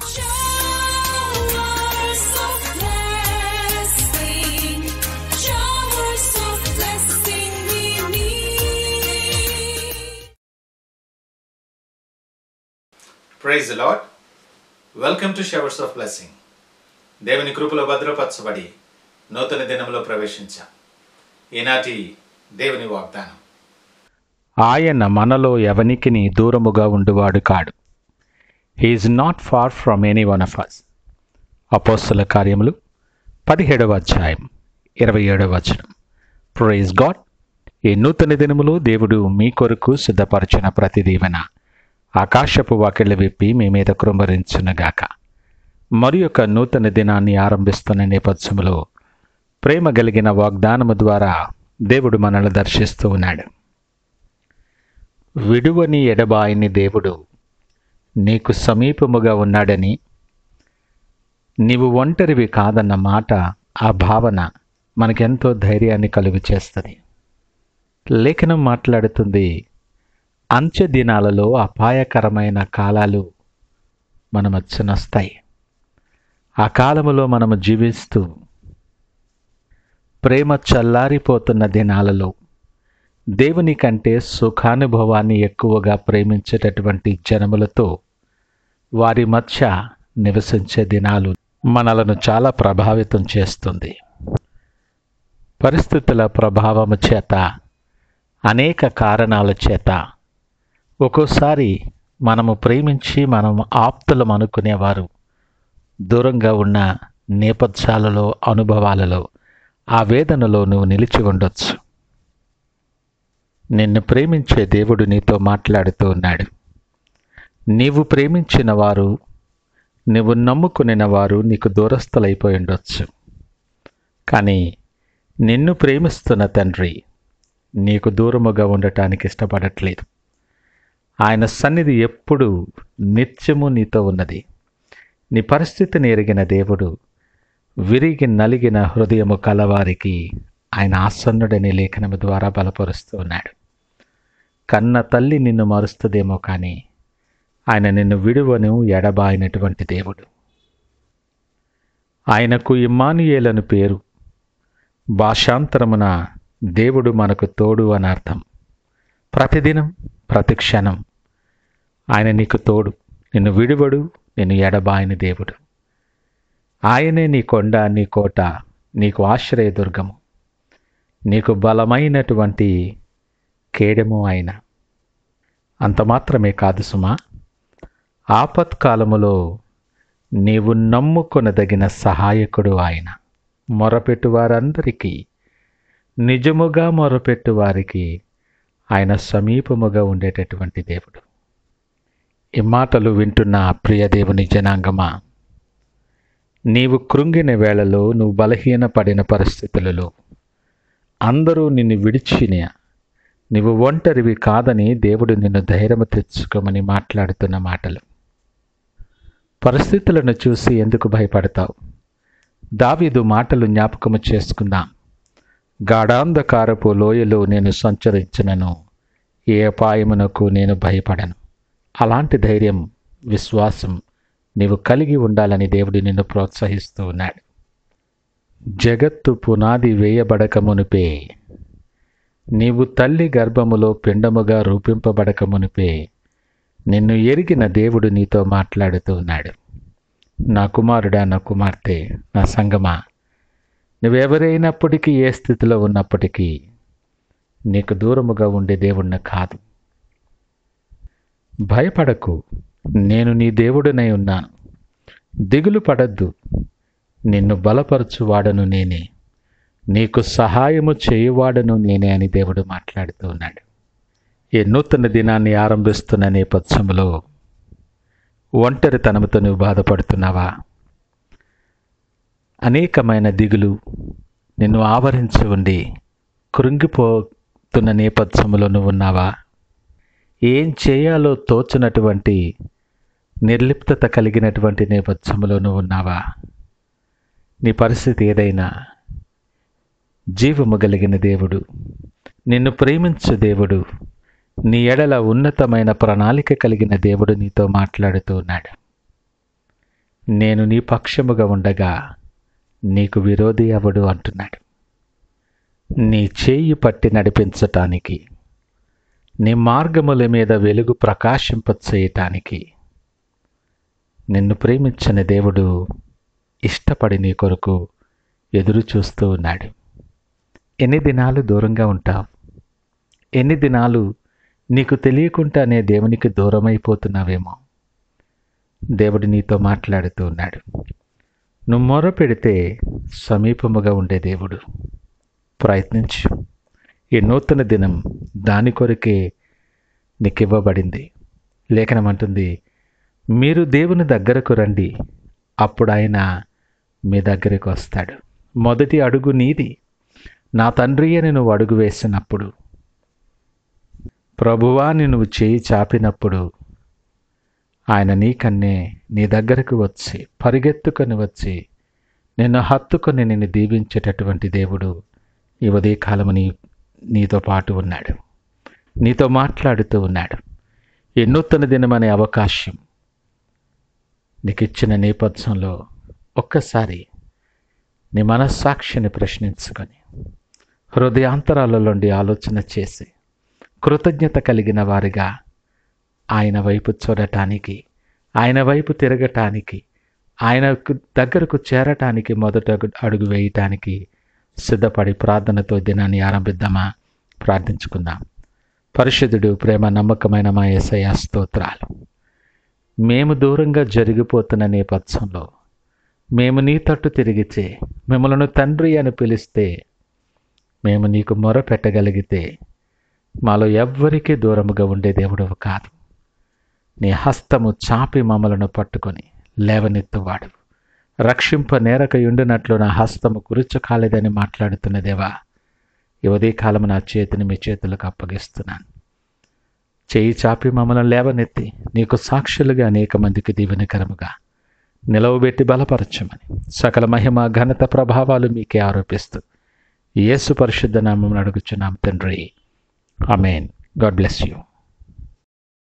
Showers of blessing, showers of blessing we need. Praise the Lord. Welcome to showers of blessing. దేవుని కృపలో భద్రపరచబడి నూతన దినంలో ప్రవేశించాం. ఈనాటి దేవుని వాగ్దానం, ఆయన మనలో ఎవనికిని దూరముగా ఉండువాడు కాడు. He's not far from any one of us. అపోస్తల కార్యములు 17వ అధ్యాయం 27వ వచనం. Praise God. ఈ నూతన దినములో దేవుడు మీ కొరకు సిద్ధపరిచిన ప్రతి దీవెన ఆకాశపు వాకిళ్లు విప్పి మీ మీద కృంభరించునుగాక. మరి యొక్క నూతన దినాన్ని ఆరంభిస్తున్న నేపథ్యంలో ప్రేమ కలిగిన వాగ్దానము ద్వారా దేవుడు మనల్ని దర్శిస్తూ ఉన్నాడు. విడువని ఎడబాయని దేవుడు నీకు సమీపముగా ఉన్నాడని, నీవు ఒంటరివి కాదన్న మాట, ఆ భావన మనకెంతో ధైర్యాన్ని కలుగు చేస్తుంది. లేఖనం మాట్లాడుతుంది, అంత్య దినాలలో అపాయకరమైన కాలాలు మన మధ్యనొస్తాయి. ఆ కాలములో మనము జీవిస్తూ ప్రేమ చల్లారిపోతున్న దినాలలో దేవుని కంటే సుఖానుభవాన్ని ఎక్కువగా ప్రేమించేటటువంటి జనములతో వారి మధ్య నివసించే దినాలు మనలను చాలా ప్రభావితం చేస్తుంది. పరిస్థితుల ప్రభావము చేత, అనేక కారణాల చేత ఒక్కోసారి మనము ప్రేమించి మనం ఆప్తులం అనుకునేవారు దూరంగా ఉన్న నేపథ్యాలలో, అనుభవాలలో, ఆ వేదనలో నువ్వు నిలిచి ఉండొచ్చు. నిన్ను ప్రేమించే దేవుడు నీతో మాట్లాడుతూ ఉన్నాడు. నీవు ప్రేమించిన వారు, నువ్వు నమ్ముకునిన వారు నీకు దూరస్తులైపోయి ఉండొచ్చు. కానీ నిన్ను ప్రేమిస్తున్న తండ్రి నీకు దూరముగా ఉండటానికి ఇష్టపడట్లేదు. ఆయన సన్నిధి ఎప్పుడు నిత్యము నీతో ఉన్నది. నీ పరిస్థితిని ఎరిగిన దేవుడు విరిగి నలిగిన హృదయము కలవారికి ఆయన ఆసన్నుడని లేఖనము ద్వారా బలపరుస్తూ ఉన్నాడు. కన్న తల్లి నిన్ను మరుస్తుందేమో కానీ ఆయన నిన్ను విడువను ఎడబాయినటువంటి దేవుడు. ఆయనకు ఇమ్మానుయేలను పేరు. భాషాంతరమున దేవుడు మనకు తోడు అని అర్థం. ప్రతిదినం, ప్రతి క్షణం ఆయన నీకు తోడు. నిన్ను విడువడు, నిన్ను ఎడబాయని దేవుడు. ఆయనే నీ కొండ, నీ కోట, నీకు ఆశ్రయదుర్గము, నీకు బలమైనటువంటి కేడము ఆయన. అంత మాత్రమే కాదు సుమా, ఆపత్కాలములో నీవు నమ్ముకొనదగిన సహాయకుడు ఆయన. మొరపెట్టు వారందరికీ, నిజముగా మొరపెట్టు వారికి ఆయన సమీపముగా ఉండేటటువంటి దేవుడు. ఈ మాటలు వింటున్న ప్రియ దేవుని జనాంగమా, నీవు కృంగిన వేళలో, నువ్వు బలహీనపడిన పరిస్థితులలో, అందరూ నిన్ను విడిచిన, నీవు ఒంటరివి కాదని దేవుడు నిన్ను ధైర్యము తెచ్చుకోమని మాట్లాడుతున్న మాటలు. పరిస్థితులను చూసి ఎందుకు భయపడతావు? దావీదు మాటలు జ్ఞాపకము చేసుకుందాం. గాఢాంధకారపు లోయలో నేను సంచరించినను, ఏ అపాయమునకు నేను భయపడను. అలాంటి ధైర్యం, విశ్వాసం నీవు కలిగి ఉండాలని దేవుడు నిన్ను ప్రోత్సహిస్తూ ఉన్నాడు. జగత్తు పునాది వేయబడక మునిపే, నీవు తల్లి గర్భములో పిండముగా రూపింపబడక మునిపే నిన్ను ఎరిగిన దేవుడు నీతో మాట్లాడుతూ ఉన్నాడు. నా కుమారుడా, నా కుమార్తె, నా సంగమా, నువ్వెవరైనప్పటికీ, ఏ స్థితిలో ఉన్నప్పటికీ నీకు దూరముగా ఉండే దేవుణ్ణి కాదు. భయపడకు, నేను నీ దేవుడినై ఉన్నాను. దిగులు పడద్దు, నిన్ను బలపరచువాడను నేనే, నీకు సహాయము చేయువాడను నేనే అని దేవుడు మాట్లాడుతూ ఉన్నాడు. ఈ నూతన దినాన్ని ఆరంభిస్తున్న నేపథ్యంలో ఒంటరితనముతో నువ్వు బాధపడుతున్నావా? అనేకమైన దిగులు నిన్ను ఆవరించి ఉండి కృంగిపోతున్న నేపథ్యంలో నువ్వు ఉన్నావా? ఏం చేయాలో తోచినటువంటి నిర్లిప్తత కలిగినటువంటి నేపథ్యంలో నువ్వు ఉన్నావా? నీ పరిస్థితి ఏదైనా, జీవము కలిగిన దేవుడు, నిన్ను ప్రేమించు దేవుడు, నీ ఎడల ఉన్నతమైన ప్రణాళిక కలిగిన దేవుడు నీతో మాట్లాడుతూ ఉన్నాడు. నేను నీ పక్షముగా ఉండగా నీకు విరోధి ఎవడు అంటున్నాడు. నీ చేయి పట్టి నడిపించటానికి, నీ మార్గముల మీద వెలుగు ప్రకాశింపచేయటానికి నిన్ను ప్రేమించని దేవుడు ఇష్టపడి నీ కొరకు ఎదురు చూస్తూ ఉన్నాడు. ఎన్ని దినాలు దూరంగా ఉంటావు? ఎన్ని దినాలు నీకు తెలియకుండానే దేవునికి దూరమైపోతున్నావేమో. దేవుడు నీతో మాట్లాడుతూ ఉన్నాడు. నువ్వు మొర పెడితే సమీపముగా ఉండే దేవుడు. ప్రయత్నించు. ఈ నూతన దినం దాని కొరకే నీకు ఇవ్వబడింది. లేఖనం అంటుంది, మీరు దేవుని దగ్గరకు రండి, అప్పుడు ఆయన మీ దగ్గరికి వస్తాడు. మొదటి అడుగు నీది. నా తండ్రి అని నువ్వు అడుగు వేసినప్పుడు, ప్రభువా అని నువ్వు చేయి చాపినప్పుడు, ఆయన నీకన్నే నీ దగ్గరకు వచ్చి పరిగెత్తుకొని వచ్చి నిన్ను హత్తుకొని నిన్ను దీవించేటటువంటి దేవుడు ఈ ఉదయకాలము నీతో పాటు ఉన్నాడు. నీతో మాట్లాడుతూ ఉన్నాడు. ఈ నూతన దినమనే అవకాశం నీకు ఇచ్చిన నేపథ్యంలో ఒక్కసారి నీ మనస్సాక్షిని ప్రశ్నించుకొని హృదయాంతరాలలోండి ఆలోచన చేసి కృతజ్ఞత కలిగిన వారిగా ఆయన వైపు చూడటానికి, ఆయన వైపు తిరగటానికి, ఆయన దగ్గరకు చేరటానికి మొదట అడుగు వేయటానికి సిద్ధపడి ప్రార్థనతో దినాన్ని ఆరంభిద్దామా? ప్రార్థించుకుందాం. పరిశుద్ధుడు, ప్రేమ నమ్మకమైన మా యేసయ్య స్తోత్రాలు. మేము దూరంగా జరిగిపోతున్న నేపథ్యంలో మేము నీ తట్టు తిరిగితే, మిమ్మల్ని తండ్రి అని పిలిస్తే, మేము నీకు మొర పెట్టగలిగితే మాలో ఎవ్వరికీ దూరముగా ఉండే దేవుడవు కాదు. నీ హస్తము చాపి మమ్మలను పట్టుకొని లేవనెత్తువాడు. రక్షింప నేరక ఉండినట్లు నా హస్తము కురుచు కాలేదని మాట్లాడుతున్న దేవా, ఈ ఉదయకాలము నా చేతిని మీ చేతులకు అప్పగిస్తున్నాను. చేయి చాపి మమ్మల్ని లేవనెత్తి నీకు సాక్షులుగా అనేక మందికి దీవెనకరముగా నిలవబెట్టి బలపరచమని సకల మహిమ ఘనత ప్రభావాలు మీకే ఆరోపిస్తూ యేసు పరిశుద్ధ నామమున అడుగుచున్నాం తండ్రి. ఆమేన్. God bless you.